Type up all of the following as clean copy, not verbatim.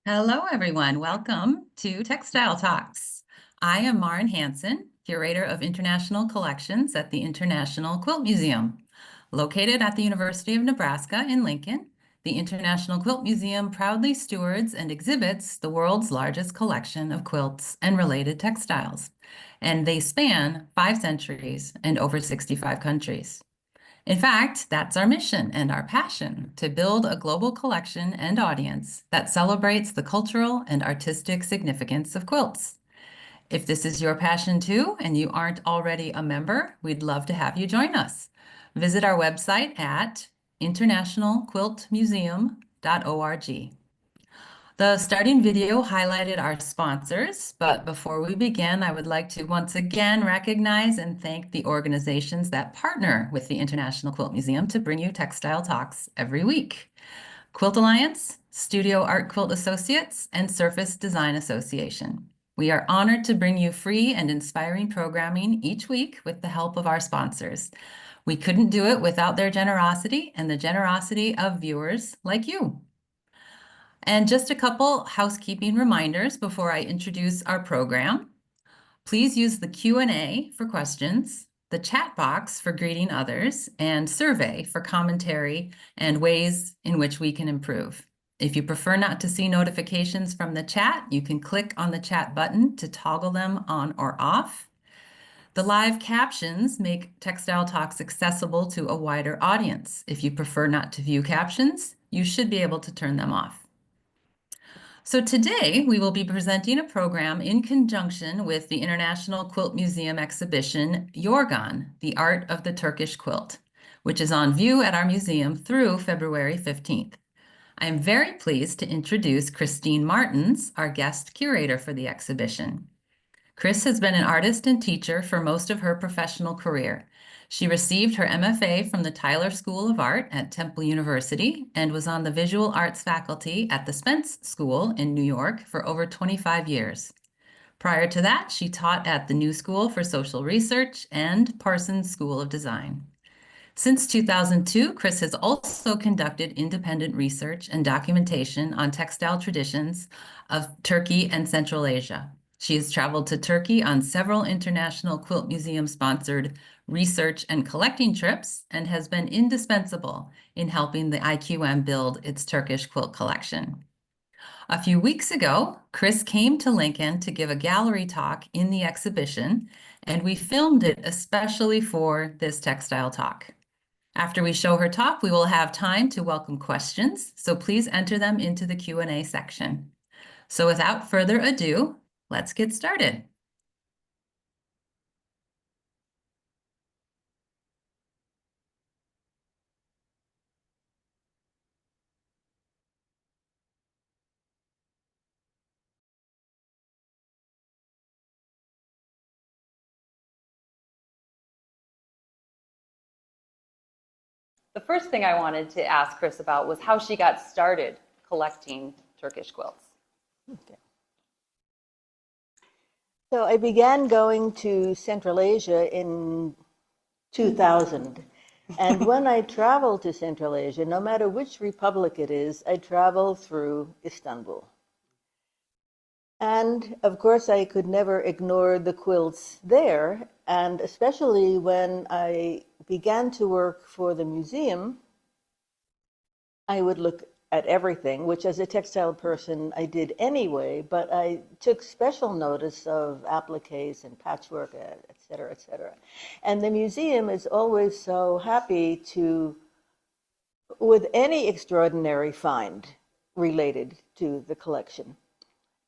Hello, everyone. Welcome to Textile Talks. I am Maren Hansen, curator of international collections at the International Quilt Museum. Located at the University of Nebraska in Lincoln, the International Quilt Museum proudly stewards and exhibits the world's largest collection of quilts and related textiles, and they span 5 centuries and over 65 countries. In fact, that's our mission and our passion, to build a global collection and audience that celebrates the cultural and artistic significance of quilts. If this is your passion too, and you aren't already a member, we'd love to have you join us. Visit our website at internationalquiltmuseum.org. The starting video highlighted our sponsors, but before we begin, I would like to once again recognize and thank the organizations that partner with the International Quilt Museum to bring you Textile Talks every week. Quilt Alliance, Studio Art Quilt Associates, and Surface Design Association. We are honored to bring you free and inspiring programming each week with the help of our sponsors. We couldn't do it without their generosity and the generosity of viewers like you. And just a couple housekeeping reminders before I introduce our program. Please use the Q&A for questions, the chat box for greeting others, and survey for commentary and ways in which we can improve. If you prefer not to see notifications from the chat, you can click on the chat button to toggle them on or off. The live captions make Textile Talks accessible to a wider audience. If you prefer not to view captions, you should be able to turn them off. So today we will be presenting a program in conjunction with the International Quilt Museum exhibition, Yorgan, the Art of the Turkish Quilt, which is on view at our museum through February 15th. I am very pleased to introduce Christine Martens, our guest curator for the exhibition. Chris has been an artist and teacher for most of her professional career. She received her MFA from the Tyler School of Art at Temple University and was on the visual arts faculty at the Spence School in New York for over 25 years. Prior to that, she taught at the New School for Social Research and Parsons School of Design. Since 2002, Chris has also conducted independent research and documentation on textile traditions of Turkey and Central Asia. She has traveled to Turkey on several International Quilt Museum-sponsored research and collecting trips and has been indispensable in helping the IQM build its Turkish quilt collection. A few weeks ago, Chris came to Lincoln to give a gallery talk in the exhibition, and we filmed it especially for this Textile Talk. After we show her talk, we will have time to welcome questions, so please enter them into the Q&A section. So without further ado, let's get started. The first thing I wanted to ask Chris about was how she got started collecting Turkish quilts. Okay. So I began going to Central Asia in 2000. And when I travel to Central Asia, no matter which republic it is, I travel through Istanbul. And of course, I could never ignore the quilts there. And especially when I began to work for the museum, I would look at everything, which as a textile person I did anyway, but I took special notice of appliques and patchwork, et cetera, et cetera. And the museum is always so happy to, with any extraordinary find related to the collection.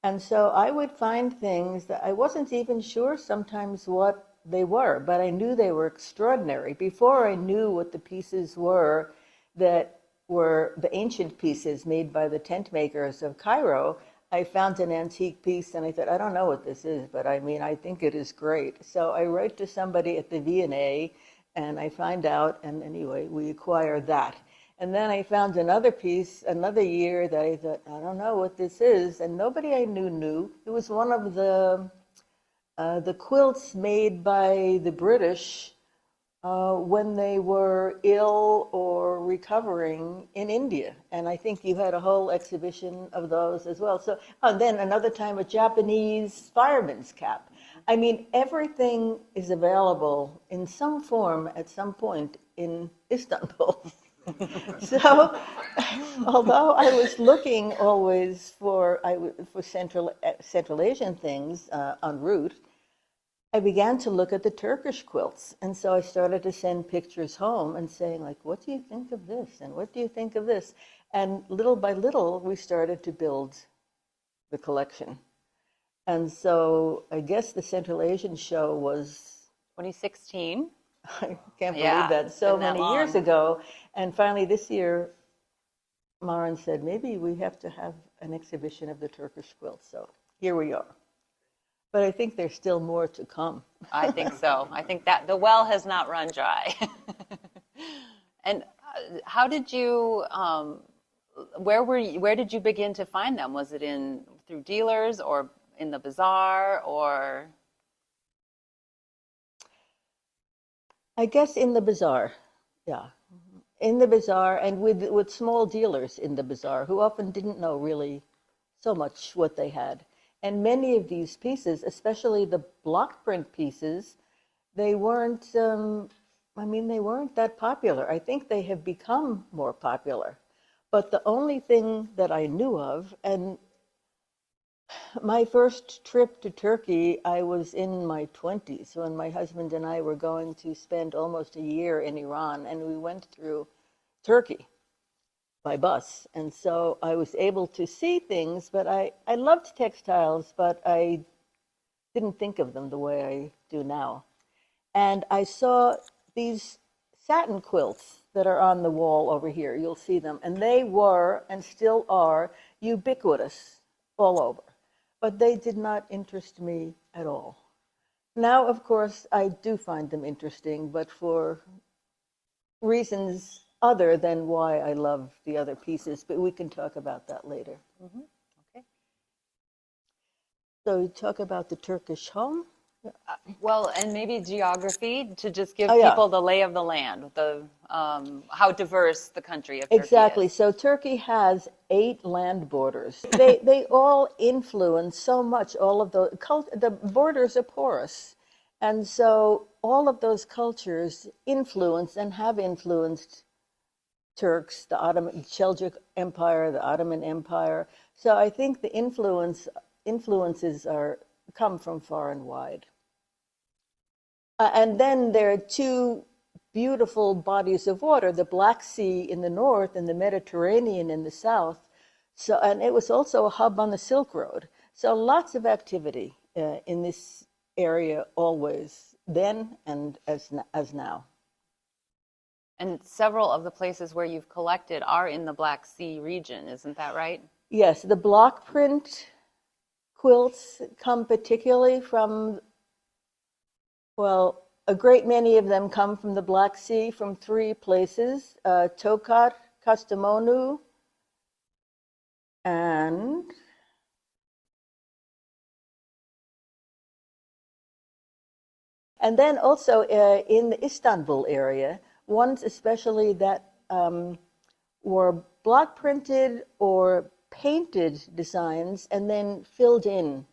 And so I would find things that I wasn't even sure sometimes what they were, but I knew they were extraordinary. Before I knew what the pieces were that were the ancient pieces made by the tent makers of Cairo, I found an antique piece and I thought, I don't know what this is, but I mean, I think it is great. So I write to somebody at the V&A and I find out, and anyway, we acquire that. And then I found another piece, another year, that I thought, I don't know what this is, and nobody I knew. It was one of the quilts made by the British when they were ill or recovering in India. And I think you had a whole exhibition of those as well. So, and then another time, a Japanese fireman's cap. I mean, everything is available in some form at some point in Istanbul. So, although I was looking always for Central Asian things en route, I began to look at the Turkish quilts. And so I started to send pictures home and saying, like, what do you think of this? And what do you think of this? And little by little, we started to build the collection. And so I guess the Central Asian show was 2016. I can't believe Yeah, that, it's so been that many years long. ago. And finally this year, Maren said, maybe we have to have an exhibition of the Turkish quilt. So here we are. But I think there's still more to come. I think so. I think that the well has not run dry. And how did you, where did you begin to find them? Was it through dealers or in the bazaar or? I guess in the bazaar, yeah. In the bazaar and with small dealers in the bazaar who often didn't know really so much what they had. And many of these pieces, especially the block print pieces, they weren't, they weren't that popular. I think they have become more popular. But the only thing that I knew of, and my first trip to Turkey, I was in my 20s when my husband and I were going to spend almost a year in Iran, and we went through Turkey by bus. And so I was able to see things, but I loved textiles, but I didn't think of them the way I do now. And I saw these satin quilts that are on the wall over here. You'll see them. And they were, and still are, ubiquitous all over. But they did not interest me at all. Now, of course, I do find them interesting, but for reasons other than why I love the other pieces, but we can talk about that later. Mm-hmm. Okay. So we talk about the Turkish home. Well, and maybe geography to just give Oh, yeah. people the lay of the land, how diverse the country of Turkey Exactly. is. So Turkey has 8 land borders. They all influence so much. All of the borders are porous, and so all of those cultures influence and have influenced Turks, the Seljuk Empire, the Ottoman Empire. So I think the influences come from far and wide. And then there are 2 beautiful bodies of water, the Black Sea in the north and the Mediterranean in the south. So, and it was also a hub on the Silk Road. So lots of activity in this area always, then and as now. And several of the places where you've collected are in the Black Sea region, isn't that right? Yes, the block print quilts come particularly from, well, a great many of them come from the Black Sea from 3 places, Tokat, Kastamonu, and then also in the Istanbul area, ones especially that were block printed or painted designs and then filled in.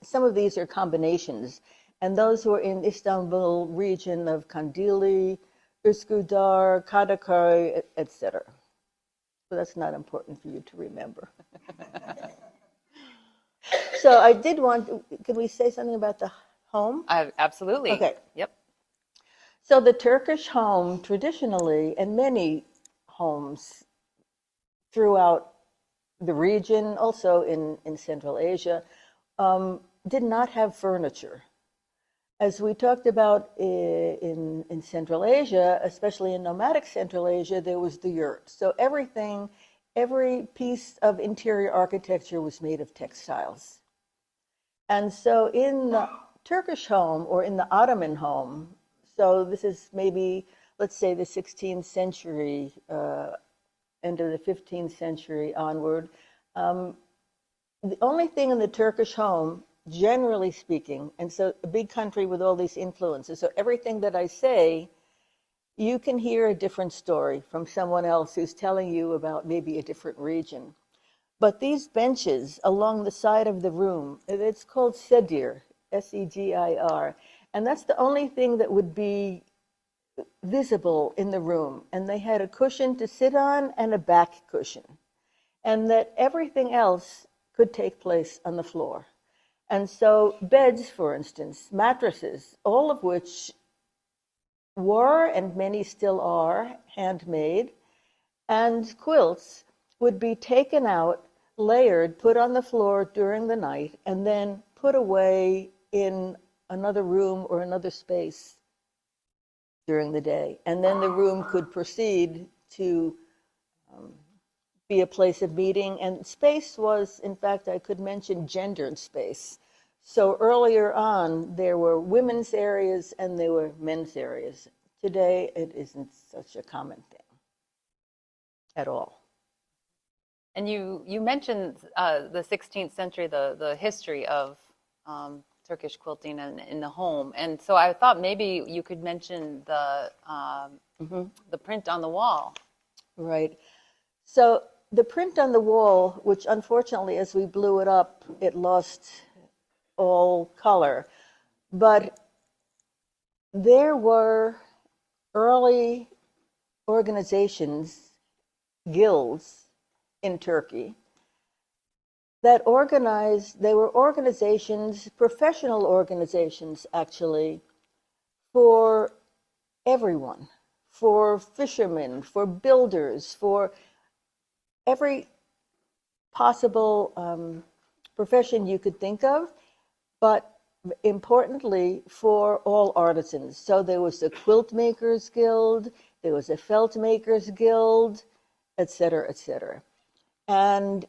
Some of these are combinations. And those were in Istanbul region of Kandili, Üsküdar, Kadıköy, etc. But that's not important for you to remember. So I did can we say something about the home? Absolutely. Okay. Yep. So the Turkish home traditionally, and many homes throughout the region, also in Central Asia, did not have furniture. As we talked about in Central Asia, especially in nomadic Central Asia, there was the yurt. So every piece of interior architecture was made of textiles. And so in the Turkish home or in the Ottoman home, so this is maybe, let's say, the 16th century, end of the 15th century onward, the only thing in the Turkish home generally speaking, and so a big country with all these influences. So everything that I say, you can hear a different story from someone else who's telling you about maybe a different region. But these benches along the side of the room, it's called sedir, S-E-G-I-R, and that's the only thing that would be visible in the room. And they had a cushion to sit on and a back cushion, and that everything else could take place on the floor. And so beds, for instance, mattresses, all of which were, and many still are, handmade, and quilts would be taken out, layered, put on the floor during the night, and then put away in another room or another space during the day. And then the room could proceed to be a place of meeting. And space was, in fact, I could mention gendered space. So earlier on, there were women's areas and there were men's areas. Today, it isn't such a common thing at all. And you mentioned the 16th century, the history of Turkish quilting in the home, and so I thought maybe you could mention the print on the wall. Right. So the print on the wall, which unfortunately, as we blew it up, it lost all color, but there were early organizations, guilds in Turkey that organized, they were organizations, professional organizations actually, for everyone, for fishermen, for builders, for every possible profession you could think of, but importantly for all artisans. So there was the Quilt Makers Guild, there was a Felt Makers Guild, et cetera, et cetera. And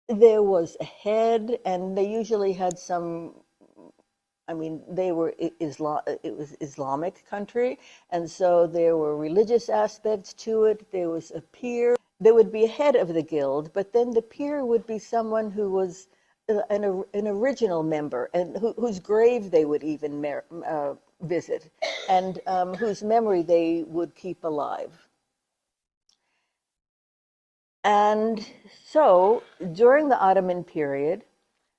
there was a head, and they usually had some, I mean, they were it was Islamic country, and so there were religious aspects to it. There was a peer. There would be a head of the guild, but then the peer would be someone who was an original member, and whose grave they would even visit, and whose memory they would keep alive. And so during the Ottoman period,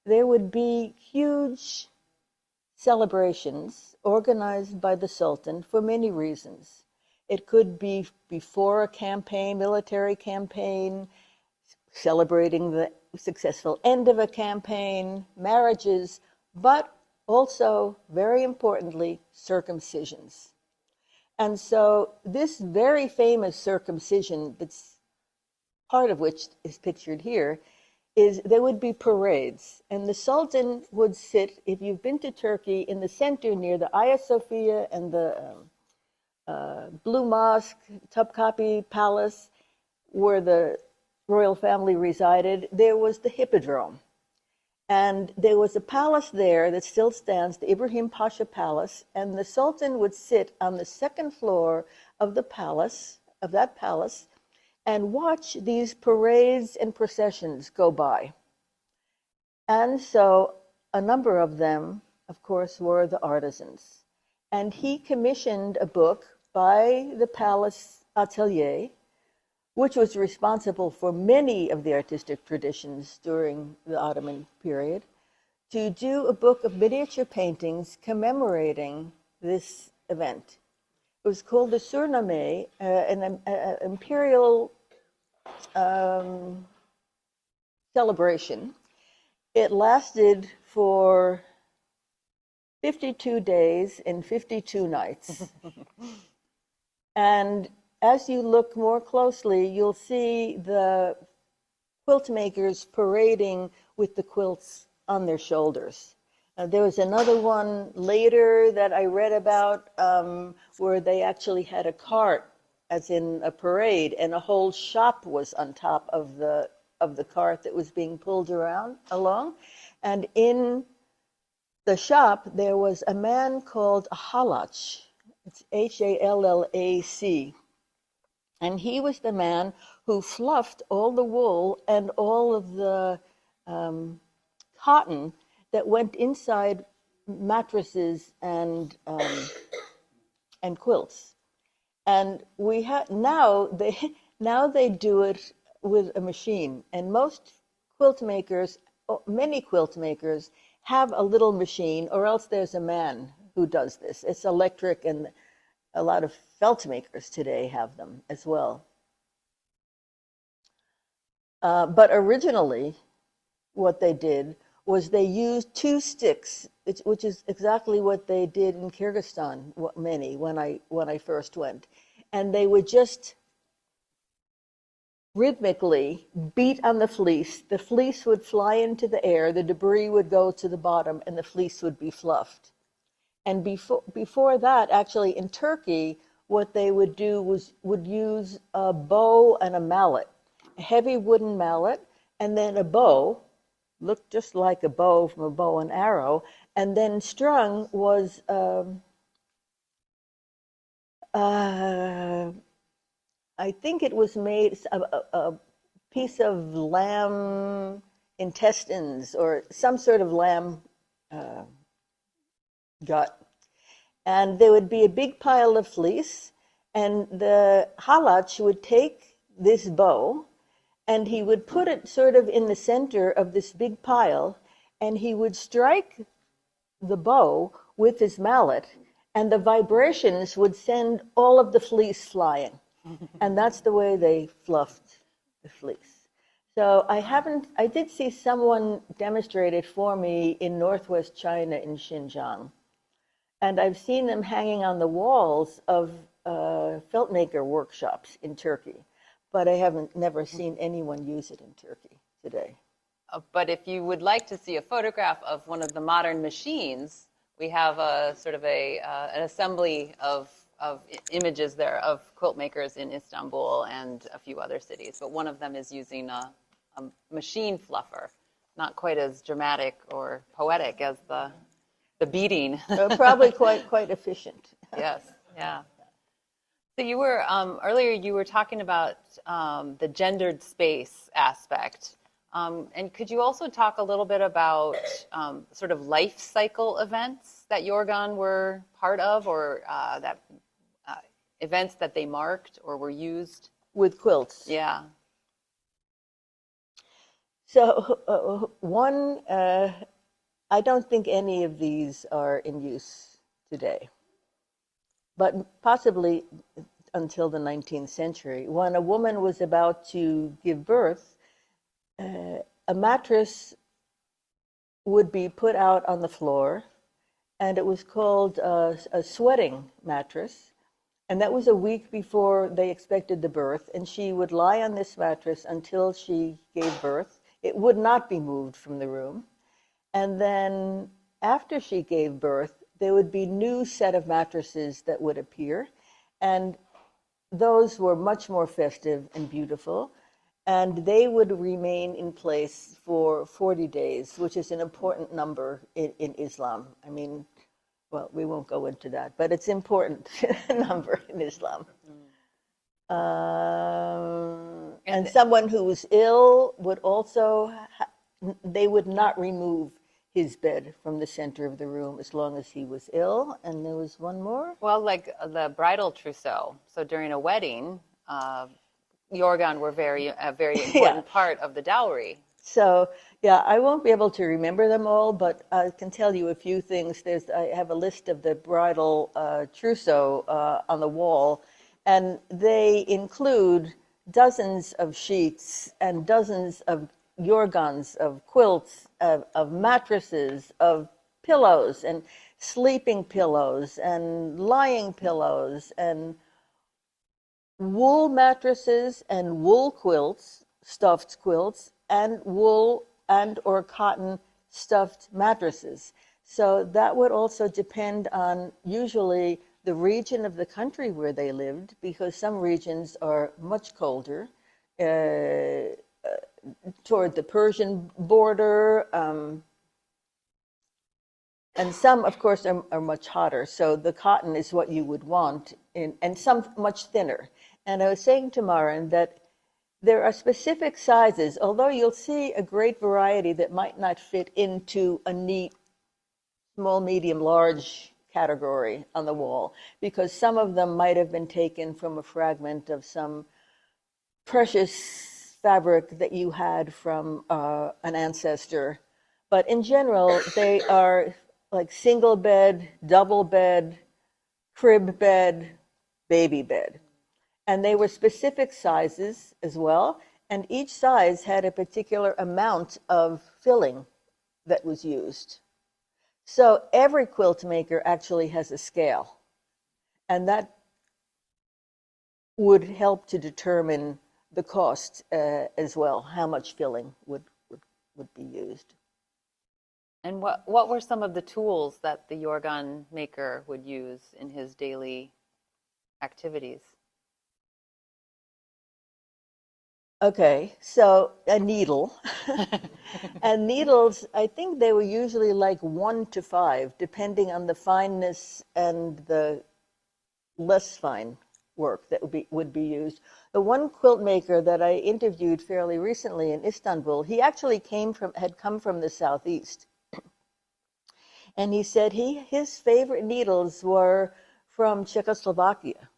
there would be huge celebrations organized by the Sultan for many reasons. It could be before a campaign, military campaign, celebrating the successful end of a campaign, marriages, but also, very importantly, circumcisions. And so this very famous circumcision, that's part of which is pictured here, is there would be parades, and the Sultan would sit, if you've been to Turkey, in the center near the Hagia Sophia and the Blue Mosque, Topkapi Palace, where the royal family resided. There was the Hippodrome, and there was a palace there that still stands, the Ibrahim Pasha Palace, and the Sultan would sit on the second floor of the palace, of that palace, and watch these parades and processions go by. And so a number of them, of course, were the artisans. And he commissioned a book by the palace atelier, which was responsible for many of the artistic traditions during the Ottoman period, to do a book of miniature paintings commemorating this event. It was called the Surname, an imperial celebration. It lasted for 52 days and 52 nights. And as you look more closely, you'll see the quilt makers parading with the quilts on their shoulders. There was another one later that I read about where they actually had a cart, as in a parade, and a whole shop was on top of the cart that was being pulled along. And in the shop, there was a man called a halach. It's Hallac. And he was the man who fluffed all the wool and all of the cotton that went inside mattresses and quilts. And we have now they do it with a machine. And most quilt makers, many quilt makers, have a little machine, or else there's a man who does this. It's electric, and a lot of felt makers today have them as well. But originally, what they did was they used two sticks, which is exactly what they did in Kyrgyzstan, when I first went. And they would just rhythmically beat on the fleece. The fleece would fly into the air, the debris would go to the bottom, and the fleece would be fluffed. And before that, actually in Turkey, what they would do was would use a bow and a mallet, a heavy wooden mallet, and then a bow, looked just like a bow from a bow and arrow, and then strung was I think it was made a piece of lamb intestines or some sort of lamb gut. And there would be a big pile of fleece, and the halach would take this bow, and he would put it sort of in the center of this big pile, and he would strike the bow with his mallet, and the vibrations would send all of the fleece flying. And that's the way they fluffed the fleece. So I did see someone demonstrate it for me in northwest China in Xinjiang. And I've seen them hanging on the walls of felt maker workshops in Turkey. But I never seen anyone use it in Turkey today. But if you would like to see a photograph of one of the modern machines, we have a sort of an assembly of images there of quilt makers in Istanbul and a few other cities. But one of them is using a machine fluffer, not quite as dramatic or poetic as the beating. Probably quite efficient. Yes, yeah. So you were, earlier you were talking about the gendered space aspect. And could you also talk a little bit about sort of life cycle events that Yorgan were part of, or that events that they marked or were used? With quilts. Yeah. So I don't think any of these are in use today, but possibly until the 19th century. When a woman was about to give birth, a mattress would be put out on the floor, and it was called a sweating mattress. And that was a week before they expected the birth, and she would lie on this mattress until she gave birth. It would not be moved from the room. And then after she gave birth, there would be new set of mattresses that would appear, and those were much more festive and beautiful, and they would remain in place for 40 days, which is an important number in Islam. I mean, well, we won't go into that, but it's important number in Islam. And someone who was ill would also, they would not remove his bed from the center of the room as long as he was ill. And there was one more. Well, like the bridal trousseau. So during a wedding, Yorgan were a very important part of the dowry. So, yeah, I won't be able to remember them all, but I can tell you a few things. I have a list of the bridal trousseau on the wall, and they include dozens of sheets and dozens of yorgans, of quilts, of mattresses, of pillows, and sleeping pillows, and lying pillows, and wool mattresses, and wool quilts, stuffed quilts, and wool and or cotton stuffed mattresses. So that would also depend on usually the region of the country where they lived, because some regions are much colder, toward the Persian border, and some, of course, are much hotter. So the cotton is what you would want, and some much thinner. And I was saying to Maren that there are specific sizes, although you'll see a great variety that might not fit into a neat small, medium, large category on the wall, because some of them might have been taken from a fragment of some precious fabric that you had from an ancestor. But in general, they are like single bed, double bed, crib bed, baby bed. And they were specific sizes as well, and each size had a particular amount of filling that was used. So every quilt maker actually has a scale, and that would help to determine the cost as well, how much filling would be used. And what were some of the tools that the Yorgan maker would use in his daily activities? Okay, so a needle. And needles, I think they were usually like 1 to 5, depending on the fineness and the less fine work that would be used. The one quilt maker that I interviewed fairly recently in Istanbul, he actually had come from the southeast. And he said his favorite needles were from Czechoslovakia.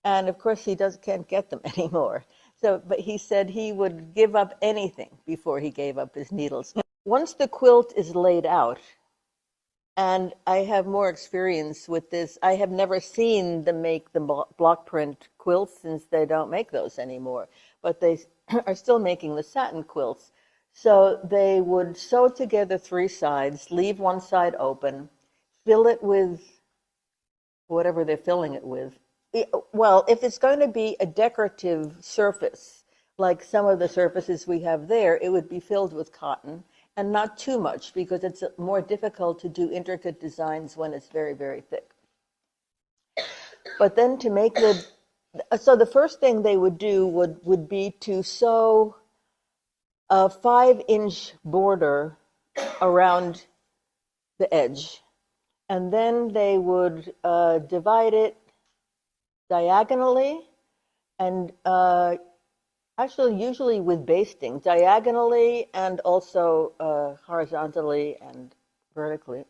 And of course, he can't get them anymore. So, but he said he would give up anything before he gave up his needles. Once the quilt is laid out, and I have more experience with this, I have never seen them make the block print quilts since they don't make those anymore, but they are still making the satin quilts. So they would sew together 3 sides, leave one side open, fill it with whatever they're filling it with. Well, if it's going to be a decorative surface, like some of the surfaces we have there, it would be filled with cotton, and not too much, because it's more difficult to do intricate designs when it's very, very thick. But then to make so the first thing they would do would be to sew a 5-inch border around the edge, and then they would divide it diagonally, and actually usually with basting, diagonally and also horizontally and vertically.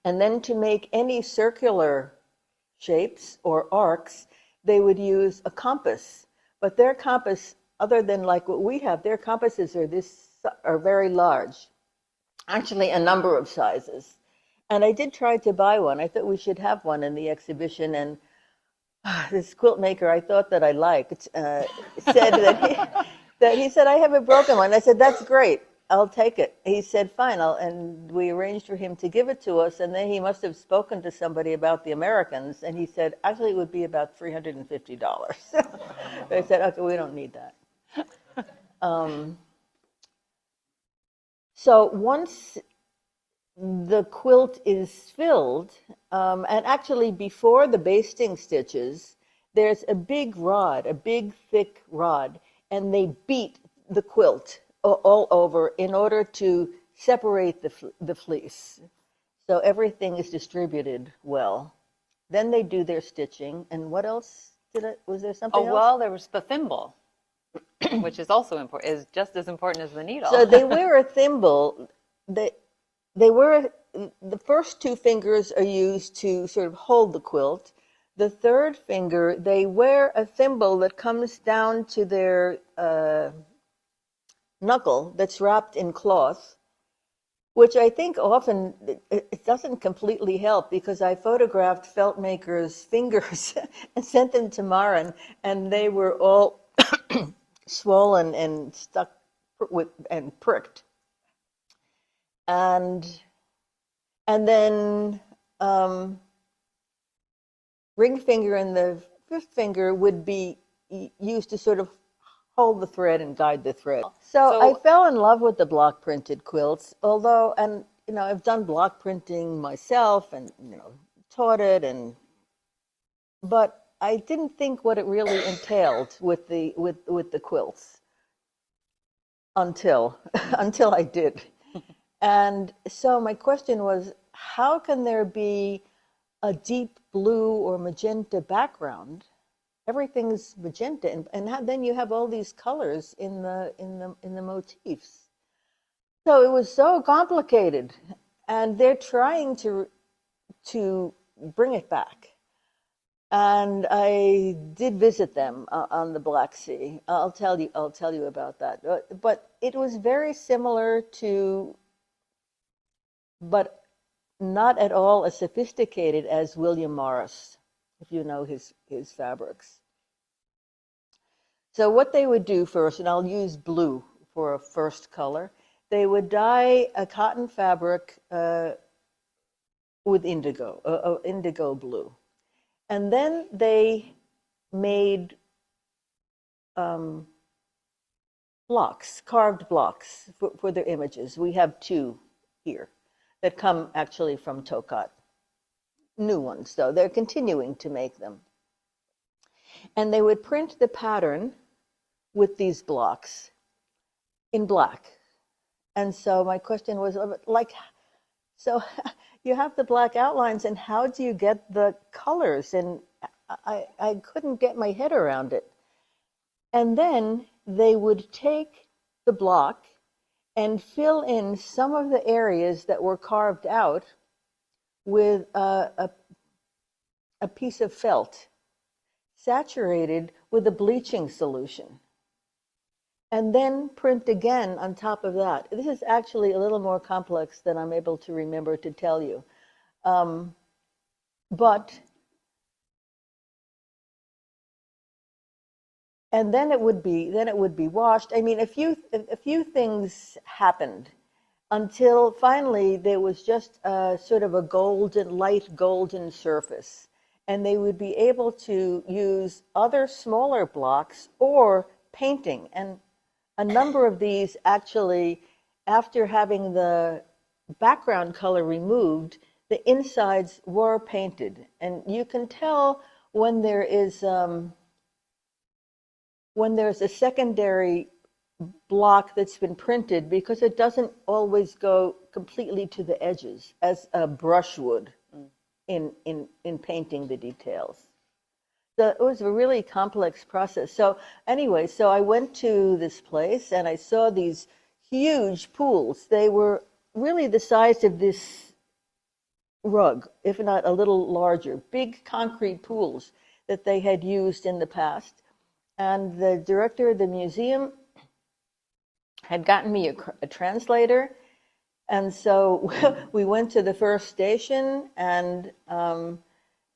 And then to make any circular shapes or arcs, they would use a compass. But their compass, other than like what we have, their compasses are very large, actually a number of sizes. And I did try to buy one. I thought we should have one in the exhibition. And this quilt maker I thought that I liked said that he said, I have a broken one. I said, that's great. I'll take it. He said, fine. And we arranged for him to give it to us. And then he must have spoken to somebody about the Americans. And he said, actually, it would be about $350. I said, okay, we don't need that. So once the quilt is filled, and actually before the basting stitches, there's a big rod, a big thick rod, and they beat the quilt all over in order to separate the fleece. So everything is distributed well. Then they do their stitching, and what else was there something else? Oh, well, there was the thimble, which is also important, is just as important as the needle. So they wear a thimble. They wear, the first 2 fingers are used to sort of hold the quilt. The third finger, they wear a thimble that comes down to their knuckle that's wrapped in cloth, which I think often it doesn't completely help, because I photographed felt makers' fingers and sent them to Maren, and they were all swollen and stuck and pricked. And then ring finger and the 5th finger would be used to sort of hold the thread and guide the thread. So I fell in love with the block printed quilts, although, and I've done block printing myself and taught it, but I didn't think what it really entailed with the quilts until I did. And so my question was, how can there be a deep blue or magenta background everything's magenta, and then you have all these colors in the motifs. So it was so complicated, and they're trying to bring it back. And I did visit them on the Black Sea. I'll tell you about that. But it was very similar to, but not at all as sophisticated as William Morris, if you know his fabrics. So what they would do first, and I'll use blue for a first color, they would dye a cotton fabric with indigo blue. And then they made blocks, carved blocks for their images. We have 2 here that come actually from Tokat. New ones, though. They're continuing to make them. And they would print the pattern with these blocks in black. And so my question was, so you have the black outlines, and how do you get the colors? And I couldn't get my head around it. And then they would take the block and fill in some of the areas that were carved out with a piece of felt saturated with a bleaching solution, and then print again on top of that. This is actually a little more complex than I'm able to remember to tell you. And then it would be washed. I mean, a few things happened until finally there was just a sort of a light golden surface. And they would be able to use other smaller blocks or painting. And a number of these actually, after having the background color removed, the insides were painted. And you can tell when there's a secondary block that's been printed, because it doesn't always go completely to the edges as a brush would in painting the details. So it was a really complex process. So anyway, so I went to this place and I saw these huge pools. They were really the size of this rug, if not a little larger, big concrete pools that they had used in the past. And the director of the museum had gotten me a translator. And so we went to the first station, and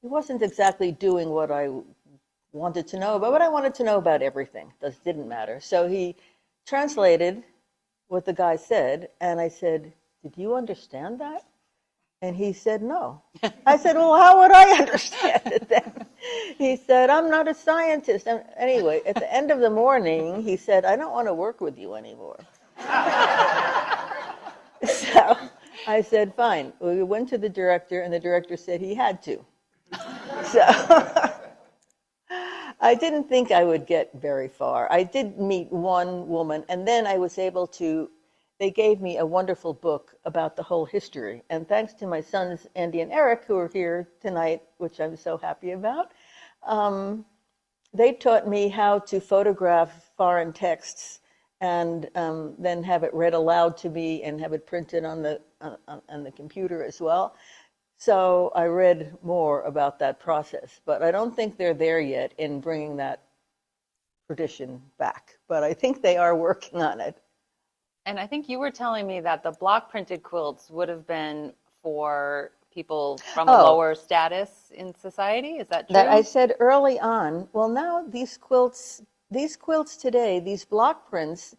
he wasn't exactly doing what I wanted to know about, but I wanted to know about everything. This didn't matter. So he translated what the guy said, and I said, "Did you understand that?" And he said, "No." I said, "Well, how would I understand it then?" He said, "I'm not a scientist." And anyway, at the end of the morning, he said, "I don't want to work with you anymore." So I said, "Fine." We went to the director, and the director said he had to. So I didn't think I would get very far. I did meet one woman, and then I was able to, they gave me a wonderful book about the whole history. And thanks to my sons, Andy and Eric, who are here tonight, which I'm so happy about, they taught me how to photograph foreign texts and then have it read aloud to me and have it printed on the computer as well. So I read more about that process, but I don't think they're there yet in bringing that tradition back. But I think they are working on it. And I think you were telling me that the block printed quilts would have been for people from a lower status in society. Is that true? That I said early on. Well, now these quilts today, these block prints,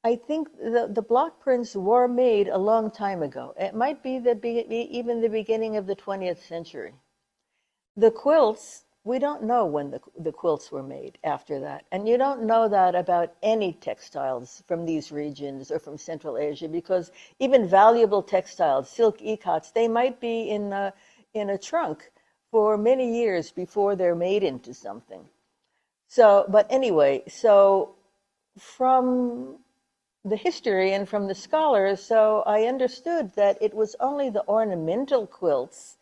I think the block prints were made a long time ago. It might be even the beginning of the 20th century. The quilts, we don't know when the quilts were made after that. And you don't know that about any textiles from these regions or from Central Asia, because even valuable textiles, silk ikats, they might be in a trunk for many years before they're made into something. So, but anyway, so from the history and from the scholars, so I understood that it was only the ornamental quilts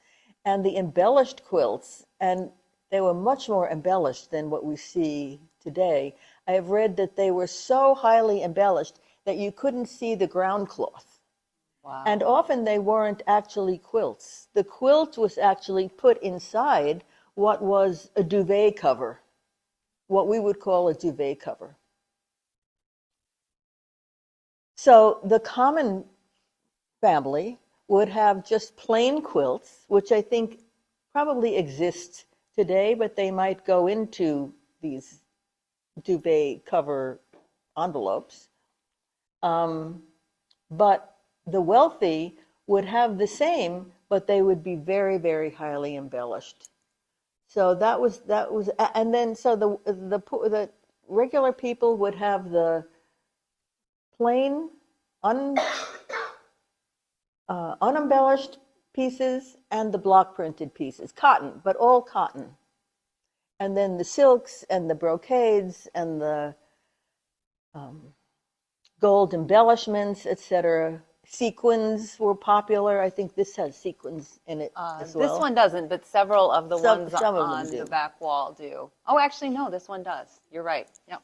and the embellished quilts, and they were much more embellished than what we see today. I have read that they were so highly embellished that you couldn't see the ground cloth. Wow. And often they weren't actually quilts. The quilt was actually put inside what was a duvet cover, what we would call a duvet cover. So the common family would have just plain quilts, which I think probably exist today, but they might go into these duvet cover envelopes. But the wealthy would have the same, but they would be very, very highly embellished. So that was, and then so the regular people would have the plain, unembellished pieces and the block printed pieces, cotton, but all cotton. And then the silks and the brocades and the gold embellishments, etc. Sequins were popular. I think this has sequins in it as well. This one doesn't, but several of the ones on do. the back wall do. Oh, actually, no, this one does. You're right. Yep.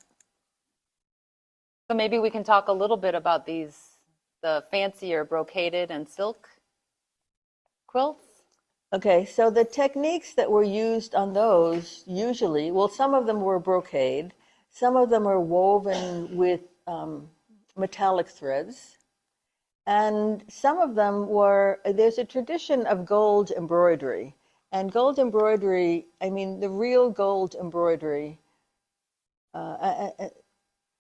So maybe we can talk a little bit about these, the fancier brocaded and silk quilts. Okay, so the techniques that were used on those usually, well, some of them were brocade, some of them are woven with metallic threads, and some of them were, there's a tradition of gold embroidery. And gold embroidery, I mean, the real gold embroidery, I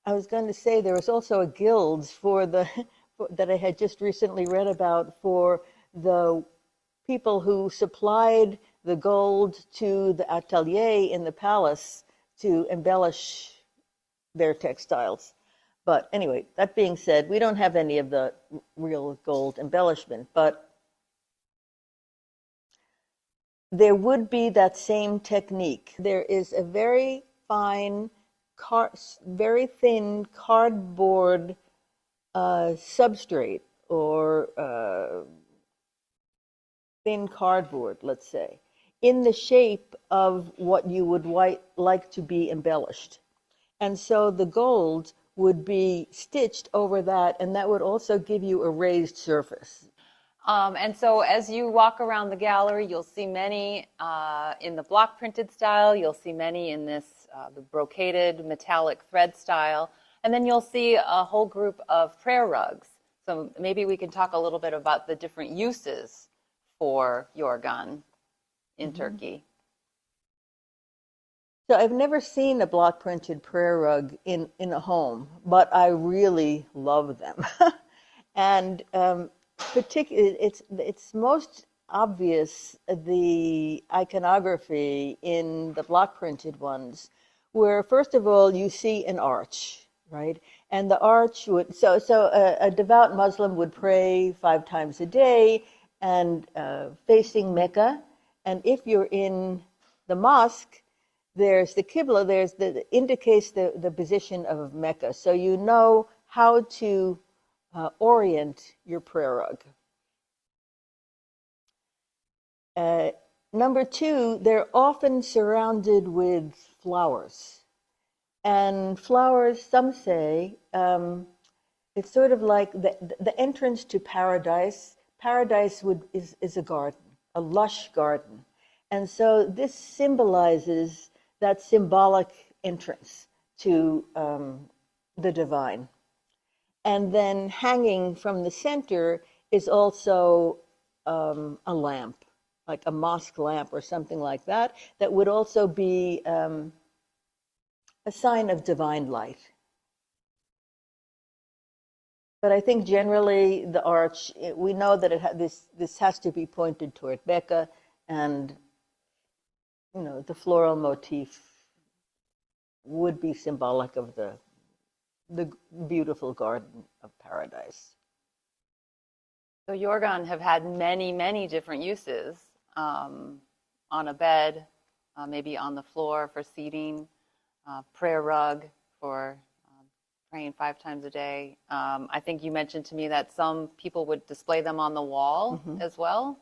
was going to say there was also a guild that I had just recently read about for the people who supplied the gold to the atelier in the palace to embellish their textiles. But anyway, that being said, we don't have any of the real gold embellishment, but there would be that same technique. There is a very fine, very thin cardboard substrate or thin cardboard, let's say, in the shape of what you would like to be embellished. And so the gold would be stitched over that, and that would also give you a raised surface. And so as you walk around the gallery, you'll see many in the block printed style, you'll see many in this the brocaded metallic thread style, and then you'll see a whole group of prayer rugs. So maybe we can talk a little bit about the different uses for Yorgan in Turkey. So I've never seen a block printed prayer rug in a home, but I really love them. And particularly, it's most obvious, the iconography in the block printed ones, where first of all you see an arch, right? And the arch would, so a devout Muslim would pray 5 times a day and facing Mecca. And if you're in the mosque, there's the Qibla, indicates the position of Mecca. So you know how to orient your prayer rug. Number 2, they're often surrounded with flowers. And flowers, some say, it's sort of like the entrance to paradise. Paradise is a garden, a lush garden. And so this symbolizes that symbolic entrance to the divine. And then hanging from the center is also a lamp, like a mosque lamp or something like that, that would also be a sign of divine light. But I think generally the arch, we know that this has to be pointed toward Mecca, and you know, the floral motif would be symbolic of the beautiful garden of paradise. So Yorgan have had many, many different uses, on a bed, maybe on the floor for seating, prayer rug for praying 5 times a day. I think you mentioned to me that some people would display them on the wall as well.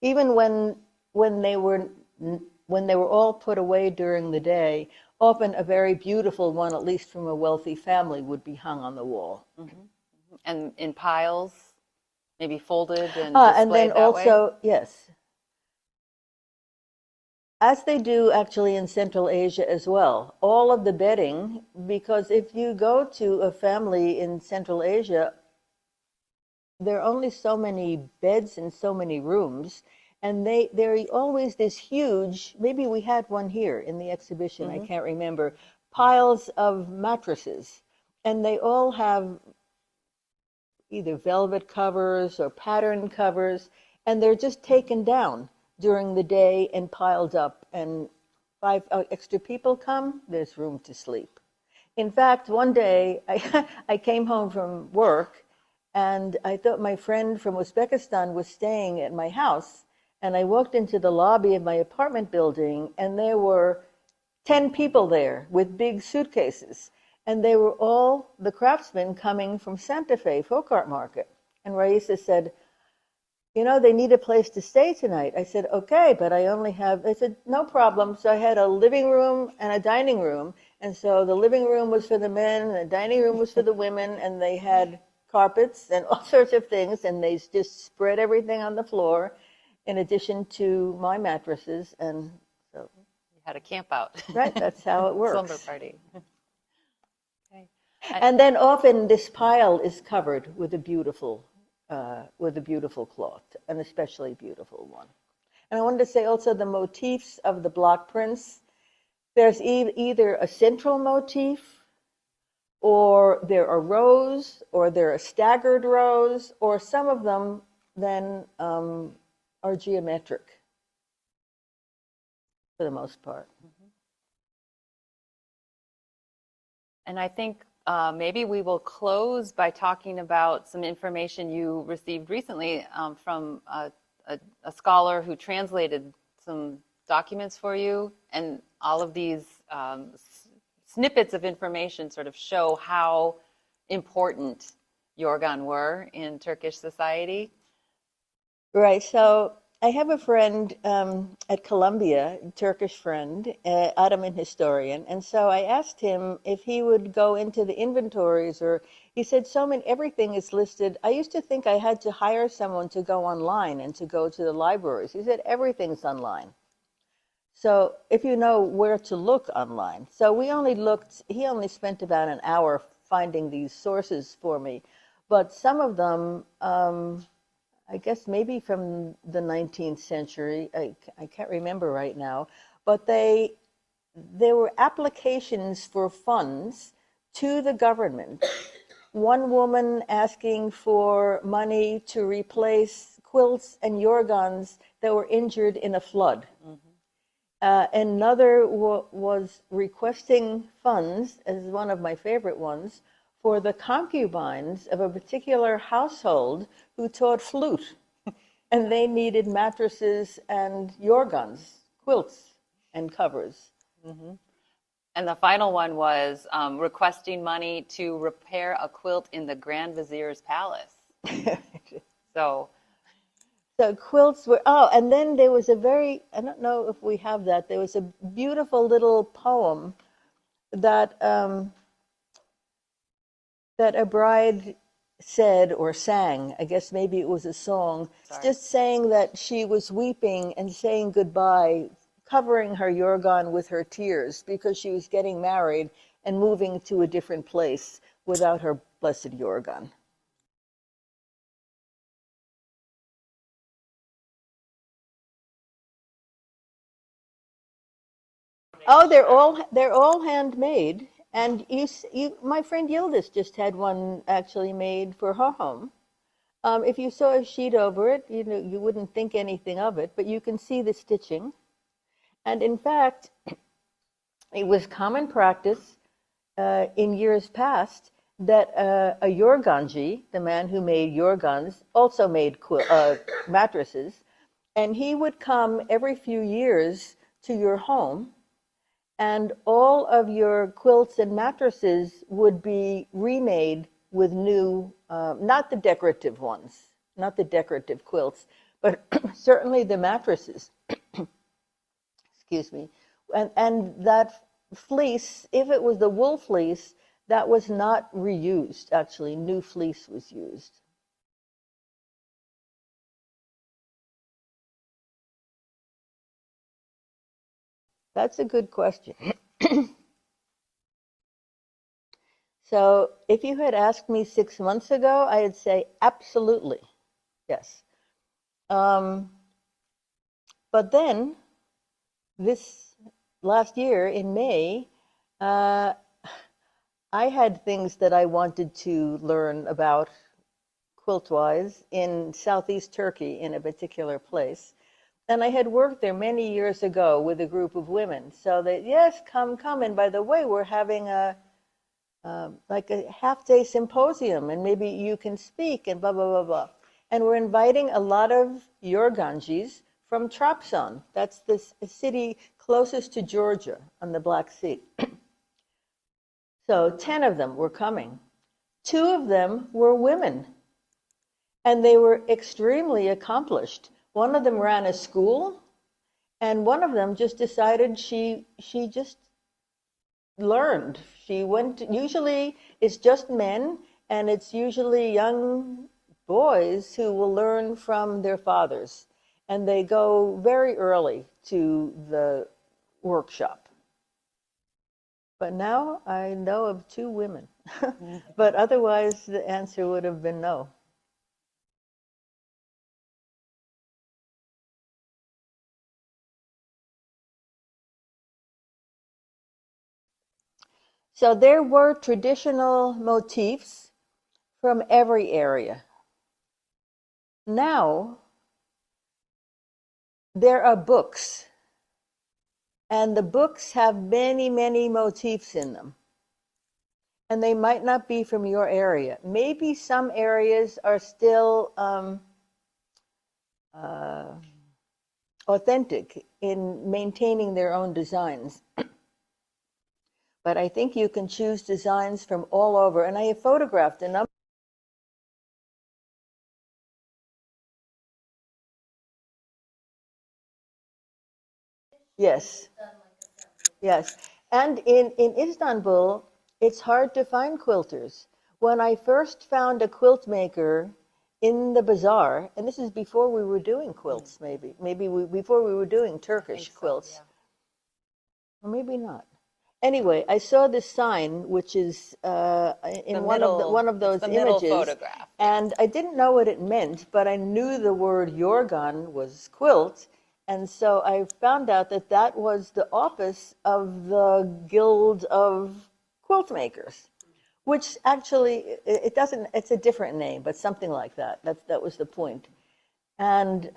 Even when they were when they were all put away during the day, often a very beautiful one, at least from a wealthy family, would be hung on the wall. And in piles, maybe folded and And then displayed that way? also, yes, as they do actually in Central Asia as well, all of the bedding, because if you go to a family in Central Asia, there are only so many beds and so many rooms, and they're always this huge, maybe we had one here in the exhibition, I can't remember, piles of mattresses. And they all have either velvet covers or pattern covers, and they're just taken down during the day and piled up. And 5 extra people come, there's room to sleep. In fact, one day I came home from work, and I thought my friend from Uzbekistan was staying at my house. And I walked into the lobby of my apartment building, and there were 10 people there with big suitcases. And they were all the craftsmen coming from Santa Fe Folk Art Market. And Raisa said, you know, they need a place to stay tonight. I said, okay, but I only have, they said, no problem. So I had a living room and a dining room. And so the living room was for the men, and the dining room was for the women, and they had carpets and all sorts of things, and they just spread everything on the floor in addition to my mattresses. And so You had a camp out. right, that's how it works. Slumber party. Okay. And then often this pile is covered with a beautiful cloth, an especially beautiful one. And I wanted to say also the motifs of the block prints. There's either a central motif, or there are rows, or there are staggered rows, or some of them then are geometric for the most part. And I think maybe we will close by talking about some information you received recently from a scholar who translated some documents for you. And all of these snippets of information sort of show how important Yorgan were in Turkish society. Right, so I have a friend at Columbia, Turkish friend, Ottoman historian, and so I asked him if he would go into the inventories, or he said everything is listed. I used to think I had to hire someone to go online and to go to the libraries. He said everything's online. So if you know where to look online. So he only spent about an hour finding these sources for me, but some of them, I guess maybe from the 19th century, I can't remember right now, but there were applications for funds to the government. One woman asking for money to replace quilts and yorgans that were injured in a flood. Another was requesting funds, as one of my favorite ones, for the concubines of a particular household who taught flute. And they needed mattresses and yorgans, quilts and covers. And the final one was requesting money to repair a quilt in the Grand Vizier's palace. So quilts were, and then there was I don't know if we have that, there was a beautiful little poem that that a bride said or sang, I guess maybe it was a song, just saying that she was weeping and saying goodbye, covering her yorgan with her tears because she was getting married and moving to a different place without her blessed yorgan. Oh, they're all handmade, and my friend Yildiz just had one actually made for her home. If you saw a sheet over it, you wouldn't think anything of it, but you can see the stitching. And in fact, it was common practice in years past that a yorganji, the man who made yorgans, also made mattresses, and he would come every few years to your home, and all of your quilts and mattresses would be remade with new, not the decorative ones, not the decorative quilts, but certainly the mattresses. excuse me, and that fleece, if it was the wool fleece, that was not reused. Actually, new fleece was used. That's a good question. So if you had asked me 6 months ago, I'd say absolutely, yes. But then this last year in May, I had things that I wanted to learn about quilt-wise in southeast Turkey in a particular place. And I had worked there many years ago with a group of women. So they, yes, come. And by the way, we're having like a half-day symposium, and maybe you can speak, and blah, blah, blah, blah. And we're inviting a lot of Yorganjis from Trabzon. That's the city closest to Georgia on the Black Sea. So 10 of them were coming. 2 of them were women, and they were extremely accomplished. One of them ran a school, and one of them just decided she just learned. She went, usually it's just men, and it's usually young boys who will learn from their fathers. And they go very early to the workshop. But now I know of 2 women. But otherwise, the answer would have been no. So there were traditional motifs from every area. Now, there are books, and the books have many, many motifs in them. And they might not be from your area. Maybe some areas are still authentic in maintaining their own designs. But I think you can choose designs from all over. And I have photographed a number. Yes. Yes. And in Istanbul, it's hard to find quilters. When I first found a quilt maker in the bazaar, and this is before we were doing quilts, maybe before we were doing Turkish quilts. Yeah. Or maybe not. Anyway, I saw this sign, which is in one of those images, photograph. and I didn't know what it meant, but I knew the word Yorgan was quilt, and so I found out that that was the office of the Guild of Quilt Makers, which actually it doesn't. It's a different name, but something like that. That was the point, and.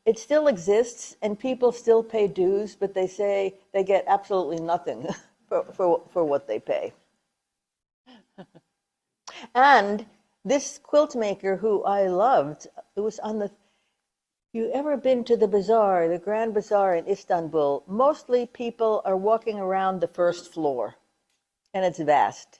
It still exists, and people still pay dues, but they say they get absolutely nothing for what they pay. And this quilt maker who I loved, it was on the, you ever been to the bazaar, the Grand Bazaar in Istanbul? Mostly people are walking around the first floor, and it's vast.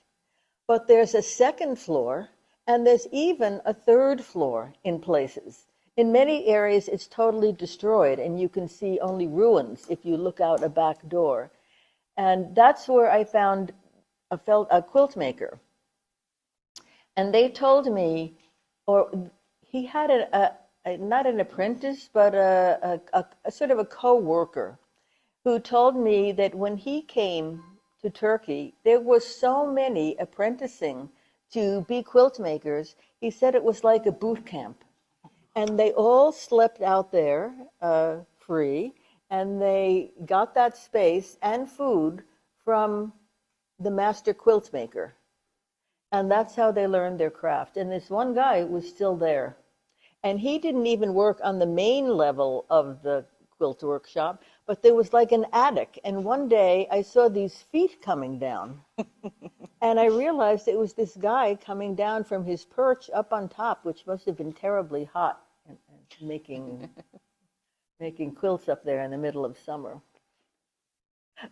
But there's a second floor, and there's even a third floor in places. In many areas, it's totally destroyed, and you can see only ruins if you look out a back door. And that's where I found a quilt maker. And they told me, or he had not an apprentice, but a sort of a co-worker who told me that when he came to Turkey, there was so many apprenticing to be quilt makers. He said it was like a boot camp. And they all slept out there free, and they got that space and food from the master quilt maker. And that's how they learned their craft. And this one guy was still there. And he didn't even work on the main level of the quilt workshop, but there was like an attic. And one day I saw these feet coming down. And I realized it was this guy coming down from his perch up on top, which must have been terribly hot, and making quilts up there in the middle of summer.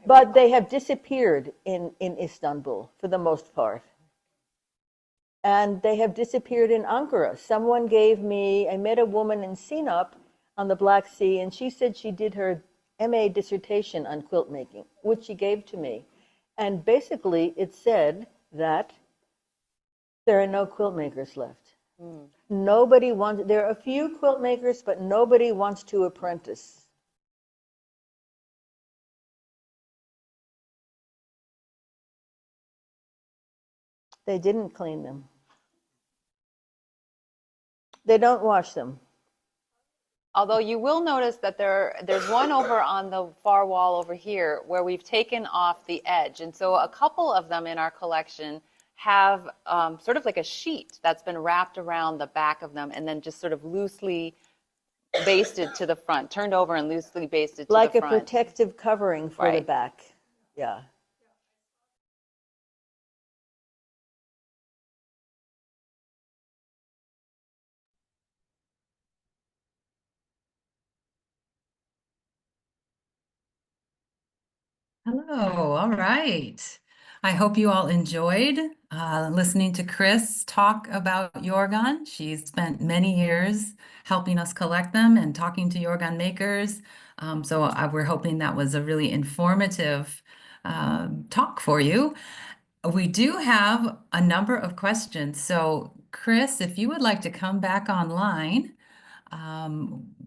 But they have disappeared in Istanbul for the most part. And they have disappeared in Ankara. I met a woman in Sinop on the Black Sea, and she said she did her MA dissertation on quilt making, which she gave to me. And basically it said that there are no quilt makers left. Nobody wants, there are a few quilt makers, but nobody wants to apprentice. They didn't clean them. They don't wash them. Although you will notice that there's one over on the far wall over here where we've taken off the edge. And so a couple of them in our collection have sort of like a sheet that's been wrapped around the back of them and then just sort of loosely basted to the front, turned over and loosely basted to like the a front. protective covering for the Right. back. Yeah. Hello, all right. I hope you all enjoyed listening to Chris talk about Yorgan. She's spent many years helping us collect them and talking to Yorgan makers. We're hoping that was a really informative talk for you. We do have a number of questions. So Chris, if you would like to come back online,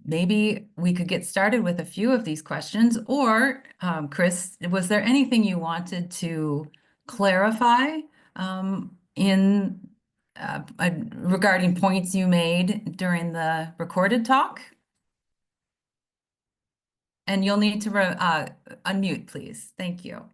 maybe we could get started with a few of these questions. Or, Chris, was there anything you wanted to clarify in regarding points you made during the recorded talk? And you'll need to unmute, please. Thank you.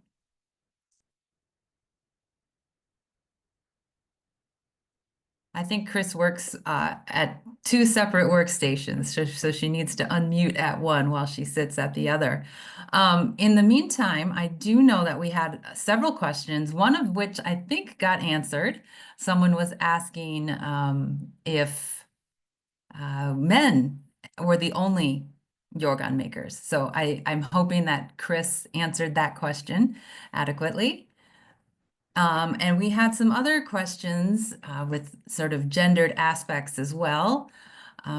I think Chris works at two separate workstations, so she needs to unmute at one while she sits at the other. In the meantime, I do know that we had several questions, one of which I think got answered. Someone was asking if men were the only Yorgan makers. So I'm hoping that Chris answered that question adequately. And we had some other questions with sort of gendered aspects as well.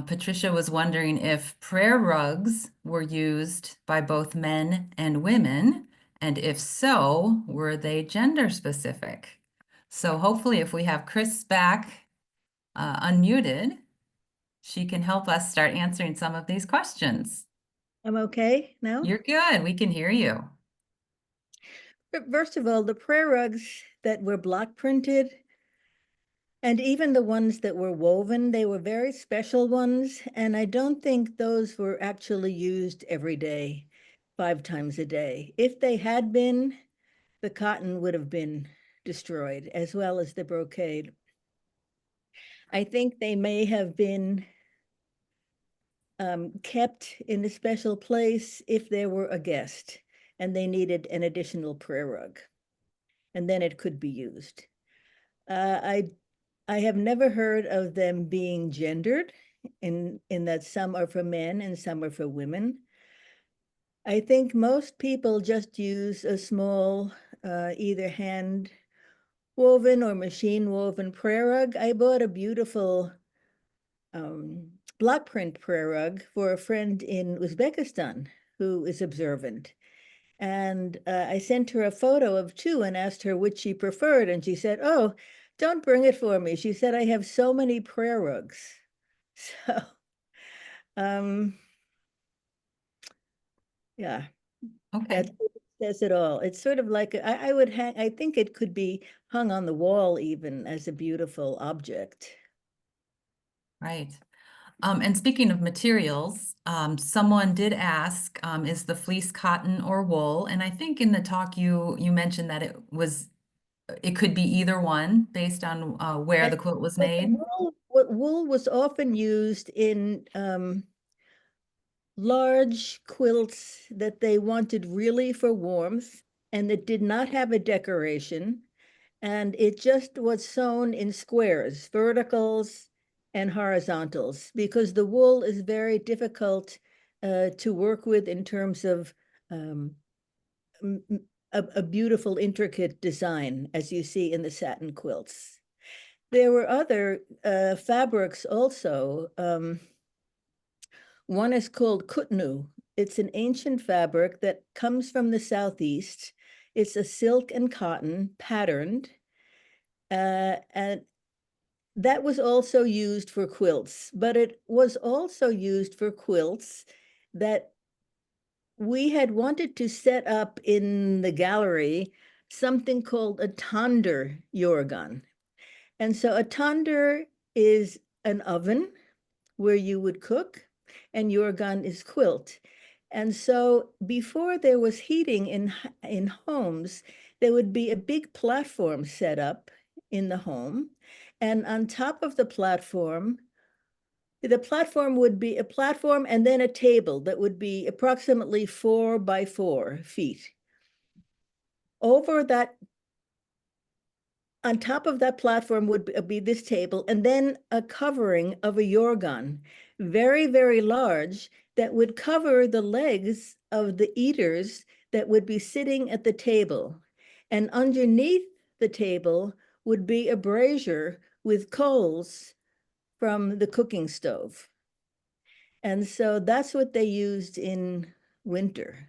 Patricia was wondering if prayer rugs were used by both men and women, and if so, were they gender specific? So hopefully if we have Chris back unmuted, she can help us start answering some of these questions. I'm okay now? You're good. We can hear you. First of all, the prayer rugs that were block printed and even the ones that were woven, they were very special ones. And I don't think those were actually used every day, 5 times a day. If they had been, the cotton would have been destroyed, as well as the brocade. I think they may have been kept in a special place if there were a guest and they needed an additional prayer rug, and then it could be used. I have never heard of them being gendered in that some are for men and some are for women. I think most people just use a small, either hand woven or machine woven prayer rug. I bought a beautiful block print prayer rug for a friend in Uzbekistan who is observant. And I sent her a photo of 2 and asked her which she preferred. And she said, "Oh, don't bring it for me." She said, "I have so many prayer rugs." So, yeah, Okay. that says it all. It's sort of like, I would hang, I think it could be hung on the wall even as a beautiful object. Right. And speaking of materials, someone did ask, is the fleece cotton or wool? And I think in the talk you mentioned that it could be either one based on where the quilt was made. Wool was often used in large quilts that they wanted really for warmth and that did not have a decoration. And it just was sewn in squares, verticals and horizontals, because the wool is very difficult to work with in terms of a beautiful, intricate design, as you see in the satin quilts. There were other fabrics also. One is called kutnu, It's an ancient fabric that comes from the Southeast. It's a silk and cotton patterned, and that was also used for quilts, but it was also used for quilts that we had wanted to set up in the gallery something called a tonder yorgan. And so a tonder is an oven where you would cook, and yorgan is quilt. And so before there was heating in homes, there would be a big platform set up in the home. And on top of the platform would be a platform and then a table that would be approximately 4 by 4 feet. Over that, on top of that platform would be this table, and then a covering of a yorgan, very, very large, that would cover the legs of the eaters that would be sitting at the table. And underneath the table would be a brazier with coals from the cooking stove. And so that's what they used in winter.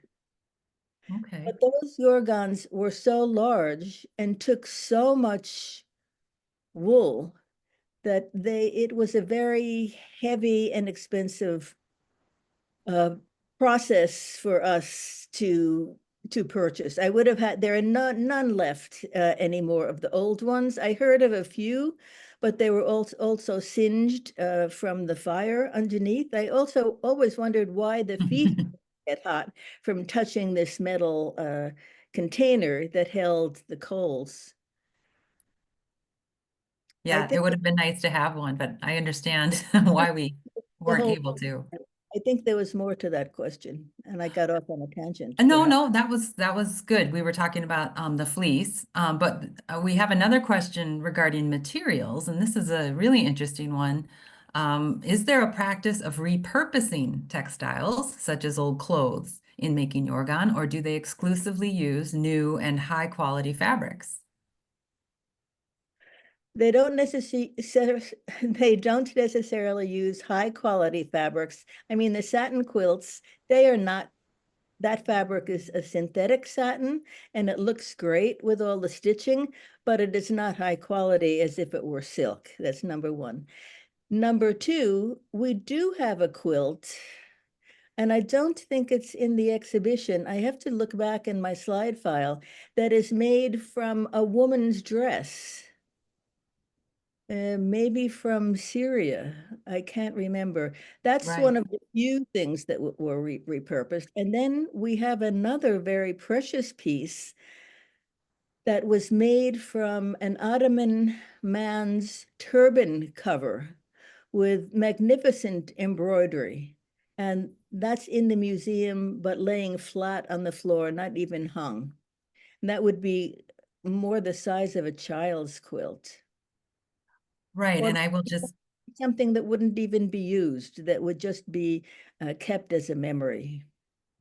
Okay. But those yorgans were so large and took so much wool that it was a very heavy and expensive process for us to purchase. I would have had, there are none left anymore of the old ones. I heard of a few, but they were also singed from the fire underneath. I also always wondered why the feet get hot from touching this metal container that held the coals. Yeah, it would have been nice to have one, but I understand why we weren't able to. I think there was more to that question, and I got off on a tangent. No, no, that was good. We were talking about the fleece, but we have another question regarding materials, and this is a really interesting one. Is there a practice of repurposing textiles, such as old clothes, in making yorgan, or do they exclusively use new and high quality fabrics? They don't necessarily use high quality fabrics. I mean, the satin quilts, they are not, that fabric is a synthetic satin and it looks great with all the stitching, but it is not high quality as if it were silk. That's number one. Number two, we do have a quilt, and I don't think it's in the exhibition. I have to look back in my slide file, that is made from a woman's dress. Maybe from Syria. I can't remember. That's one Right. of the few things that were repurposed. And then we have another very precious piece that was made from an Ottoman man's turban cover with magnificent embroidery. And that's in the museum, but laying flat on the floor, not even hung. And that would be more the size of a child's quilt. Right, Or and I will just something that wouldn't even be used, that would just be kept as a memory.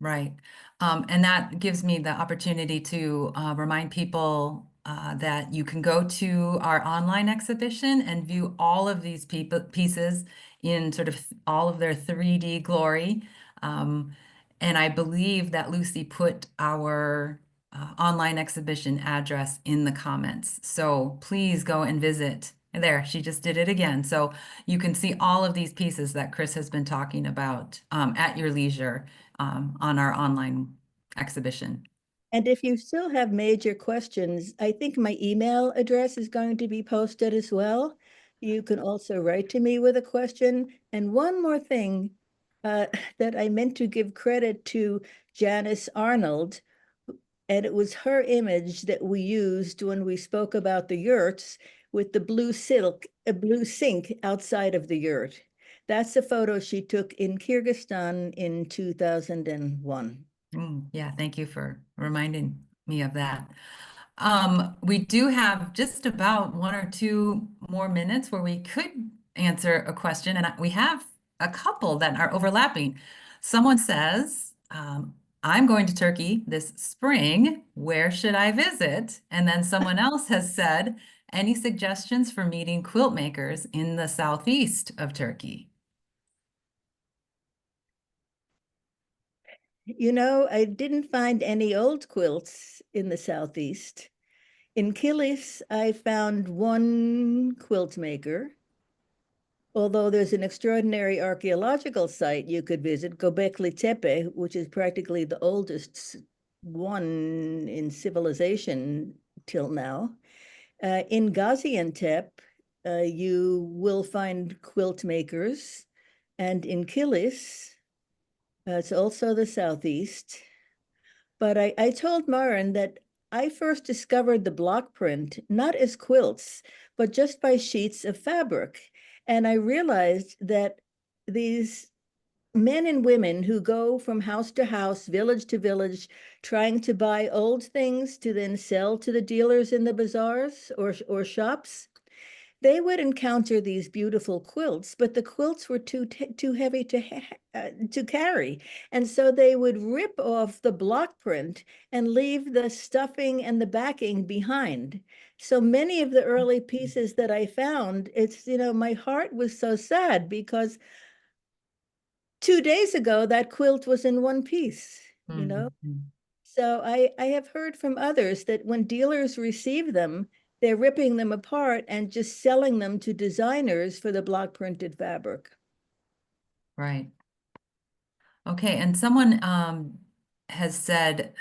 Right. And that gives me the opportunity to remind people that you can go to our online exhibition and view all of these pieces in sort of all of their 3D glory. And I believe that Lucy put our online exhibition address in the comments. So please go and visit. There, she just did it again. So you can see all of these pieces that Chris has been talking about at your leisure on our online exhibition. And if you still have major questions, I think my email address is going to be posted as well. You can also write to me with a question. And one more thing that I meant to give credit to Janice Arnold, and it was her image that we used when we spoke about the yurts with the blue silk, a blue sink outside of the yurt. That's a photo she took in Kyrgyzstan in 2001. Yeah, thank you for reminding me of that. We do have just about 1 or 2 more minutes where we could answer a question, and we have a couple that are overlapping. Someone says, I'm going to Turkey this spring. Where should I visit? And then someone else has said, any suggestions for meeting quilt makers in the southeast of Turkey? You know, I didn't find any old quilts in the Southeast. In Kilis, I found one quilt maker, although there's an extraordinary archaeological site you could visit, Göbekli Tepe, which is practically the oldest one in civilization till now. In Gaziantep, you will find quilt makers, and in Kilis, it's also the Southeast. But I told Maren that I first discovered the block print, not as quilts, but just by sheets of fabric. And I realized that these men and women who go from house to house, village to village, trying to buy old things to then sell to the dealers in the bazaars or shops, they would encounter these beautiful quilts, but the quilts were too heavy to carry. And so they would rip off the block print and leave the stuffing and the backing behind. So many of the early pieces that I found, it's, you know, my heart was so sad because 2 days ago, that quilt was in one piece, you know? Mhm. So I have heard from others that when dealers receive them, they're ripping them apart and just selling them to designers for the block printed fabric. Right. Okay, and someone has said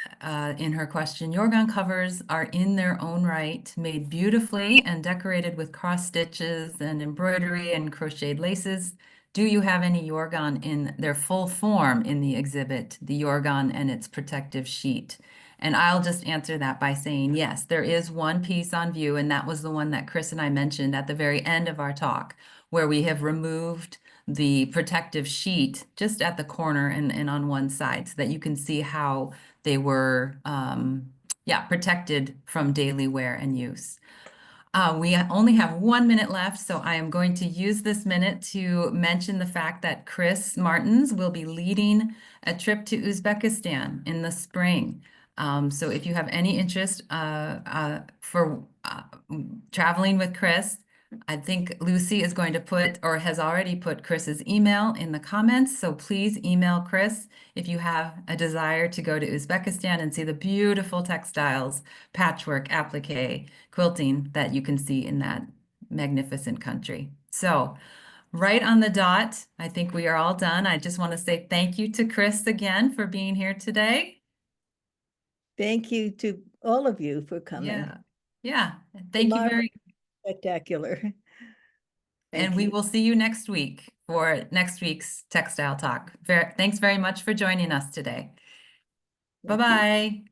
in her question, Yorgan covers are in their own right, made beautifully and decorated with cross stitches and embroidery and crocheted laces. Do you have any Yorgan in their full form in the exhibit, the Yorgan and its protective sheet? And I'll just answer that by saying yes, there is one piece on view, and that was the one that Chris and I mentioned at the very end of our talk, where we have removed the protective sheet just at the corner and on one side so that you can see how they were protected from daily wear and use. We only have 1 minute left, so I am going to use this minute to mention the fact that Chris Martens will be leading a trip to Uzbekistan in the spring. So if you have any interest for traveling with Chris, I think Lucy is going to put or has already put Chris's email in the comments. So please email Chris if you have a desire to go to Uzbekistan and see the beautiful textiles, patchwork, applique, quilting that you can see in that magnificent country. So right on the dot, I think we are all done. I just want to say thank you to Chris again for being here today. Thank you to all of you for coming. Yeah. Yeah. Thank you very Spectacular. And Thank we you. will see you next week for next week's Textile Talk. Thanks very much for joining us today. Thank you. Bye-bye.